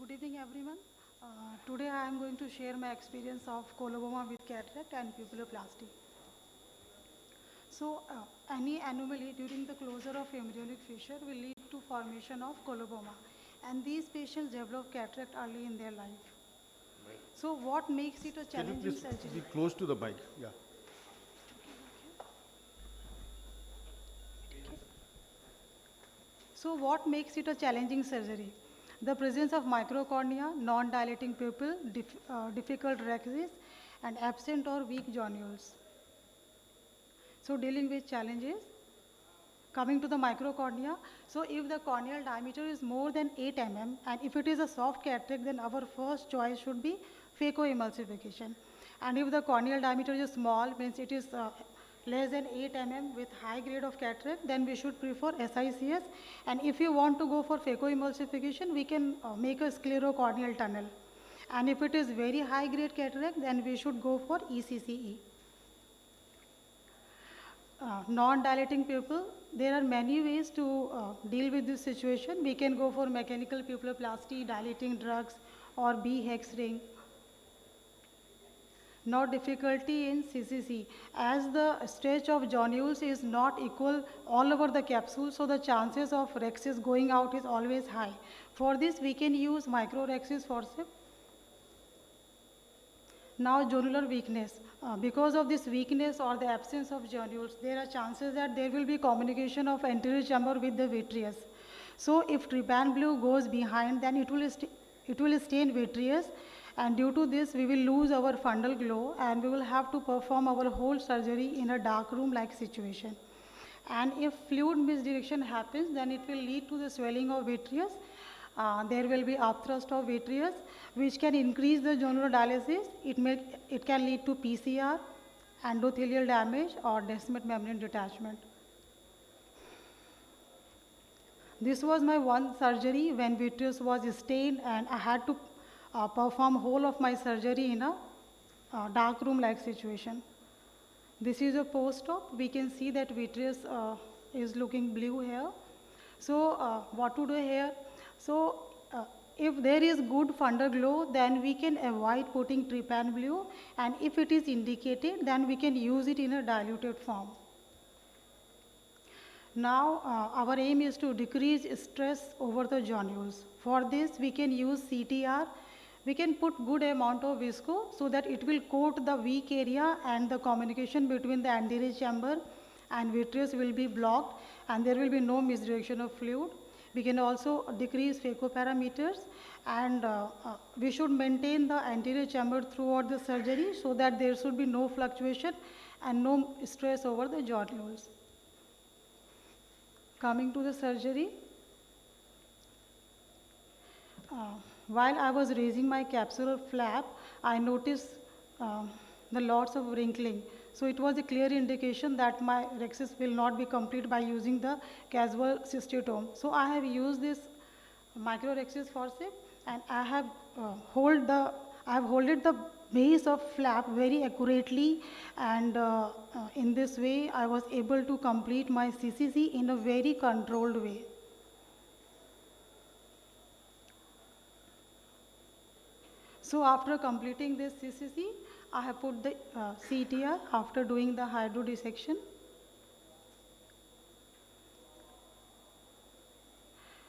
Good evening, everyone. Today I am going to share my experience of coloboma with cataract and pupilloplasty. Any anomaly during the closure of embryonic fissure will lead to formation of coloboma, and these patients develop cataract early in their life. So, what makes it a Can you challenging please be surgery? close to the mic? Yeah. So, what makes it a challenging surgery? The presence of microcornea, non-dilating pupil, difficult rhexis, and absent or weak zonules. So, dealing with challenges, coming to the microcornea. So, if the corneal diameter is more than 8 mm and if it is a soft cataract, then our first choice should be phacoemulsification. And if the corneal diameter is small, means it is less than 8 mm with high grade of cataract, then we should prefer SICS. And if you want to go for phacoemulsification, we can make a sclerocorneal tunnel. And if it is very high grade cataract, then we should go for ECCE. Non-dilating pupil, there are many ways to deal with this situation. We can go for mechanical pupilloplasty, dilating drugs, or B-hex ring. No difficulty in CCC, as the stretch of zonules is not equal all over the capsule, so the chances of rhexis going out is always high. For this, we can use microrhexis forceps. Now, zonular weakness. Because of this weakness or the absence of zonules, there are chances that there will be communication of anterior chamber with the vitreous. So, if trypan blue goes behind, then it will stain vitreous, and due to this, we will lose our fundal glow, and we will have to perform our whole surgery in a dark room-like situation. And if fluid misdirection happens, then it will lead to the swelling of vitreous. There will be upthrust of vitreous, which can increase the zonular dialysis. It can lead to PCR, endothelial damage, or descemet membrane detachment. This was my one surgery when vitreous was stained, and I had to perform whole of my surgery in a dark room-like situation. This is a post-op. We can see that vitreous is looking blue here. So, what to do here? So, if there is good fundal glow, then we can avoid putting trypan blue, and if it is indicated, then we can use it in a diluted form. Now, our aim is to decrease stress over the zonules. For this, we can use CTR. We can put good amount of visco so that it will coat the weak area, and the communication between the anterior chamber and vitreous will be blocked, and there will be no misdirection of fluid. We can also decrease phacoparameters, and we should maintain the anterior chamber throughout the surgery so that there should be no fluctuation and no stress over the zonules. Coming to the surgery, while I was raising my capsular flap, I noticed the lots of wrinkling. So it was a clear indication that my rhexis will not be complete by using the casual cystotome. So I have used this microrhexis forceps, and I have holded the base of flap very accurately, and in this way I was able to complete my CCC in a very controlled way. So after completing this CCC, I have put the CTR after doing the hydrodissection.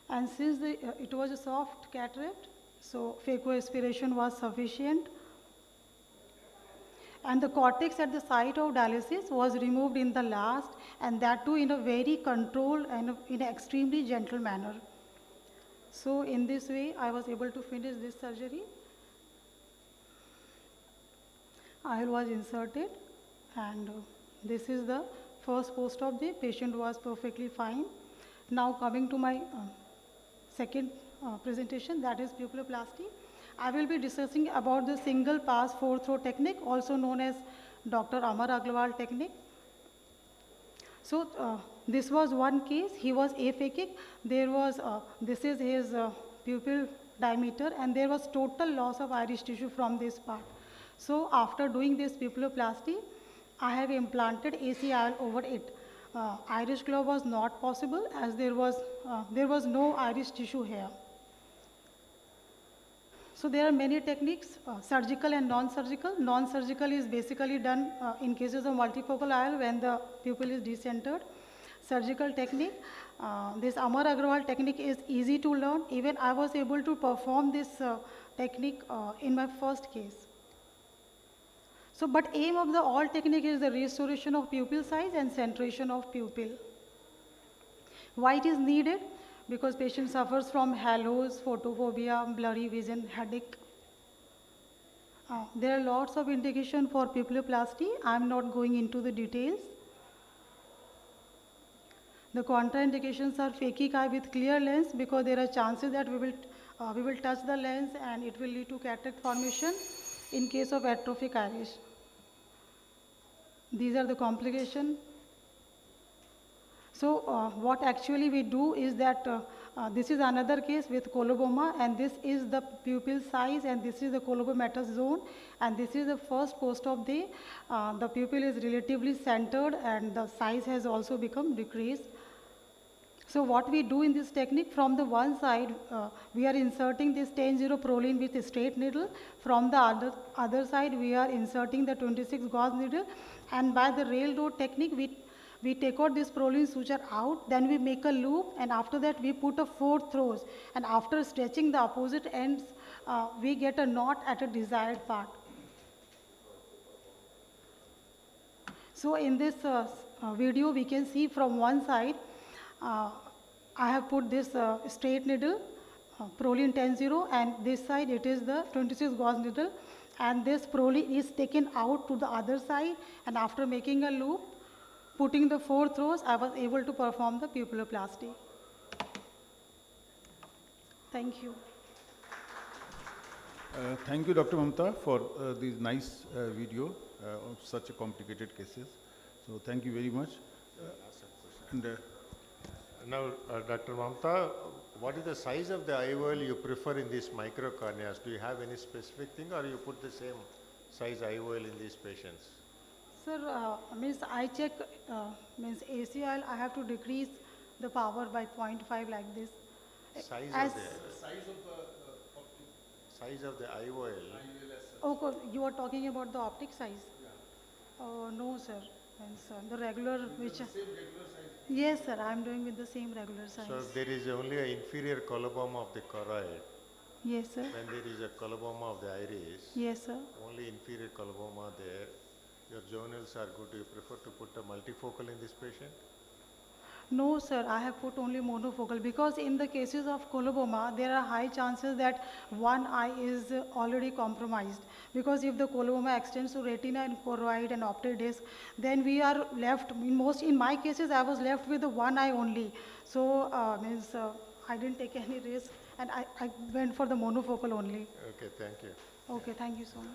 And since it was a soft cataract, so phacoaspiration was sufficient. And the cortex at the site of dialysis was removed in the last, and that too in a very controlled and in an extremely gentle manner. So in this way, I was able to finish this surgery. IOL was inserted, and this is the first post-op day. Patient was perfectly fine. Now coming to my second presentation, that is pupilloplasty. I will be discussing about the single pass 4-throw technique, also known as Dr. Amar Agarwal technique. So this was one case. He was aphakic. There was this is his pupil diameter, and there was total loss of iris tissue from this part. So after doing this pupilloplasty, I have implanted ACIOL over it. Iris glow was not possible as there was no iris tissue here. So there are many techniques, surgical and non-surgical. Non-surgical is basically done in cases of multifocal IOL when the pupil is decentered. Surgical technique, this Amar Agrawal technique is easy to learn. Even I was able to perform this technique in my first case. So, but aim of the all technique is the restoration of pupil size and centration of pupil. Why it is needed? Because patient suffers from halos, photophobia, blurry vision, headache. There are lots of indication for pupilloplasty. I am not going into the details. The contraindications are phakic eye with clear lens because there are chances that we will touch the lens and it will lead to cataract formation in case of atrophic iris. These are the complications. So what actually we do is that this is another case with coloboma, and this is the pupil size, and this is the colobomatous zone, and this is the first post-op day. The pupil is relatively centered and the size has also become decreased. So what we do in this technique, from the one side, we are inserting this 10-0 Prolene with a straight needle. From the other side, we are inserting the 26 gauge needle, and by the railroad technique, we take out this Prolene suture out, then we make a loop, and after that we put a 4 throws, and after stretching the opposite ends, we get a knot at a desired part. So in this video, we can see from one side, I have put this straight needle, Prolene 10-0, and this side it is the 26 gauge needle, and this Prolene is taken out to the other side, and after making a loop, putting the 4 throws, I was able to perform the pupilloplasty. Thank you. Thank you, Dr. Mamta, for these nice video of such a complicated cases. So thank you very much. Now, Dr. Mamta, what is the size of the IOL you prefer in these microcorneas? Do you have any specific thing, or you put the same size IOL in these patients? Sir, means I check, means ACL, I have to decrease the power by 0.5 like this. Size of the IOL. Okay, you are talking about the optic size? No, sir. Means, the regular which. Yes, sir. I am doing with the same regular size. So if there is only an inferior coloboma of the choroid, Yes, sir. when there is a coloboma of the iris, Yes, sir. only inferior coloboma there, your journals are good. Do you prefer to put a multifocal in this patient? No, sir, I have put only monofocal because in the cases of coloboma, there are high chances that one eye is already compromised. Because if the coloboma extends to retina and choroid and optic disc, then we are left, in my cases, I was left with the one eye only. So, I didn't take any risk and I went for the monofocal only. Okay, thank you. Okay, thank you so much.